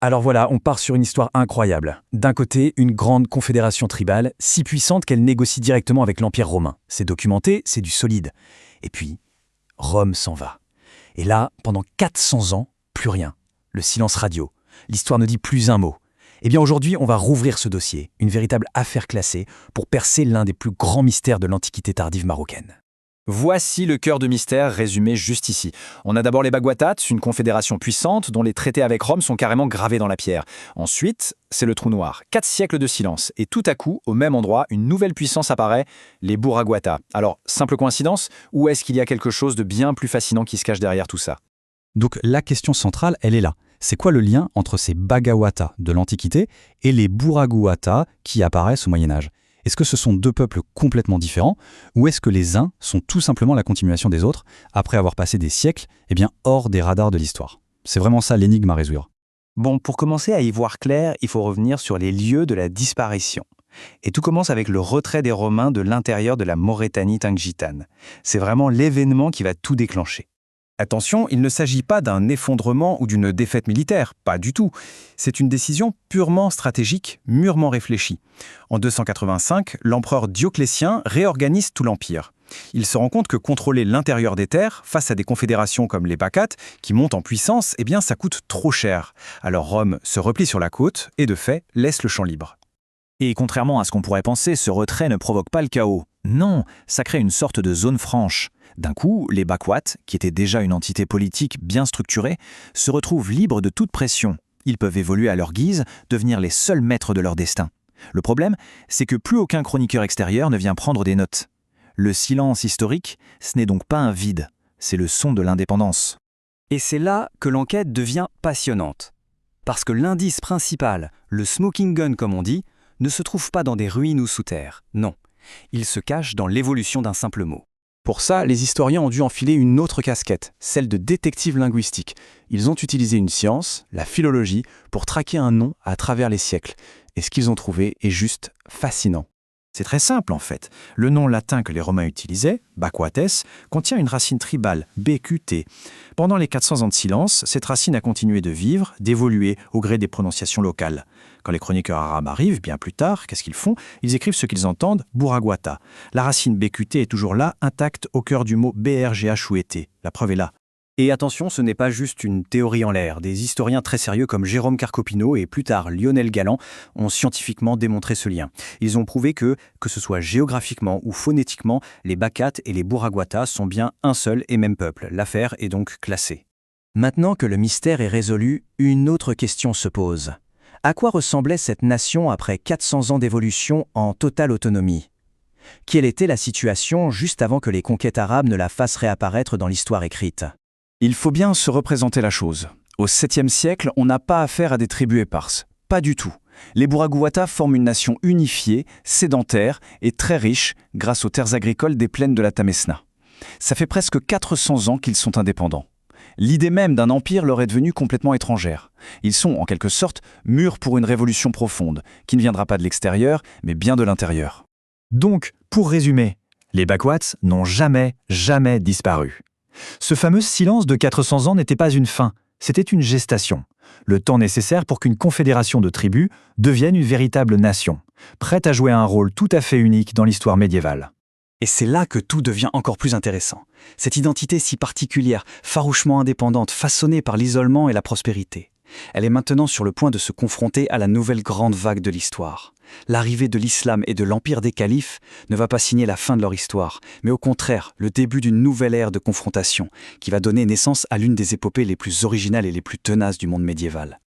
Alors voilà, on part sur une histoire incroyable. D'un côté, une grande confédération tribale, si puissante qu'elle négocie directement avec l'Empire romain. C'est documenté, c'est du solide. Et puis, Rome s'en va. Et là, pendant 400 ans, plus rien. Le silence radio. L'histoire ne dit plus un mot. Eh bien aujourd'hui, on va rouvrir ce dossier, une véritable affaire classée, pour percer l'un des plus grands mystères de l'Antiquité tardive marocaine. Voici le cœur de mystère résumé juste ici. On a d'abord les Baguatats, une confédération puissante dont les traités avec Rome sont carrément gravés dans la pierre. Ensuite, c'est le trou noir. 4 siècles de silence. Et tout à coup, au même endroit, une nouvelle puissance apparaît, les Bourraguatas. Alors, simple coïncidence, ou est-ce qu'il y a quelque chose de bien plus fascinant qui se cache derrière tout ça? Donc la question centrale, elle est là. C'est quoi le lien entre ces Bagawatas de l'Antiquité et les Bourraguatas qui apparaissent au Moyen-Âge? Est-ce que ce sont deux peuples complètement différents ou est-ce que les uns sont tout simplement la continuation des autres après avoir passé des siècles hors des radars de l'histoire? C'est vraiment ça l'énigme à résoudre. Bon, pour commencer à y voir clair, il faut revenir sur les lieux de la disparition. Et tout commence avec le retrait des Romains de l'intérieur de la Maurétanie tingitane. C'est vraiment l'événement qui va tout déclencher. Attention, il ne s'agit pas d'un effondrement ou d'une défaite militaire, pas du tout. C'est une décision purement stratégique, mûrement réfléchie. En 285, l'empereur Dioclétien réorganise tout l'empire. Il se rend compte que contrôler l'intérieur des terres, face à des confédérations comme les Baccates, qui montent en puissance, ça coûte trop cher. Alors Rome se replie sur la côte et de fait, laisse le champ libre. Et contrairement à ce qu'on pourrait penser, ce retrait ne provoque pas le chaos. Non, ça crée une sorte de zone franche. D'un coup, les Baquates, qui étaient déjà une entité politique bien structurée, se retrouvent libres de toute pression. Ils peuvent évoluer à leur guise, devenir les seuls maîtres de leur destin. Le problème, c'est que plus aucun chroniqueur extérieur ne vient prendre des notes. Le silence historique, ce n'est donc pas un vide, c'est le son de l'indépendance. Et c'est là que l'enquête devient passionnante. Parce que l'indice principal, le smoking gun comme on dit, ne se trouve pas dans des ruines ou sous terre. Non, il se cache dans l'évolution d'un simple mot. Pour ça, les historiens ont dû enfiler une autre casquette, celle de détective linguistique. Ils ont utilisé une science, la philologie, pour traquer un nom à travers les siècles. Et ce qu'ils ont trouvé est juste fascinant. C'est très simple en fait. Le nom latin que les Romains utilisaient, Baquates, contient une racine tribale, BQT. Pendant les 400 ans de silence, cette racine a continué de vivre, d'évoluer au gré des prononciations locales. Quand les chroniqueurs arabes arrivent, bien plus tard, qu'est-ce qu'ils font? Ils écrivent ce qu'ils entendent, Bourraguata. La racine BQT est toujours là, intacte au cœur du mot BRGHUET. La preuve est là. Et attention, ce n'est pas juste une théorie en l'air. Des historiens très sérieux comme Jérôme Carcopino et plus tard Lionel Galland ont scientifiquement démontré ce lien. Ils ont prouvé que ce soit géographiquement ou phonétiquement, les Baccates et les Bourraguatas sont bien un seul et même peuple. L'affaire est donc classée. Maintenant que le mystère est résolu, une autre question se pose. À quoi ressemblait cette nation après 400 ans d'évolution en totale autonomie? Quelle était la situation juste avant que les conquêtes arabes ne la fassent réapparaître dans l'histoire écrite? Il faut bien se représenter la chose. Au 7e siècle, on n'a pas affaire à des tribus éparses. Pas du tout. Les Bourraguatas forment une nation unifiée, sédentaire et très riche grâce aux terres agricoles des plaines de la Tamesna. Ça fait presque 400 ans qu'ils sont indépendants. L'idée même d'un empire leur est devenue complètement étrangère. Ils sont, en quelque sorte, mûrs pour une révolution profonde, qui ne viendra pas de l'extérieur, mais bien de l'intérieur. Donc, pour résumer, les Baquates n'ont jamais disparu. Ce fameux silence de 400 ans n'était pas une fin, c'était une gestation. Le temps nécessaire pour qu'une confédération de tribus devienne une véritable nation, prête à jouer un rôle tout à fait unique dans l'histoire médiévale. Et c'est là que tout devient encore plus intéressant. Cette identité si particulière, farouchement indépendante, façonnée par l'isolement et la prospérité. Elle est maintenant sur le point de se confronter à la nouvelle grande vague de l'histoire. L'arrivée de l'islam et de l'empire des califes ne va pas signer la fin de leur histoire, mais au contraire, le début d'une nouvelle ère de confrontation qui va donner naissance à l'une des épopées les plus originales et les plus tenaces du monde médiéval.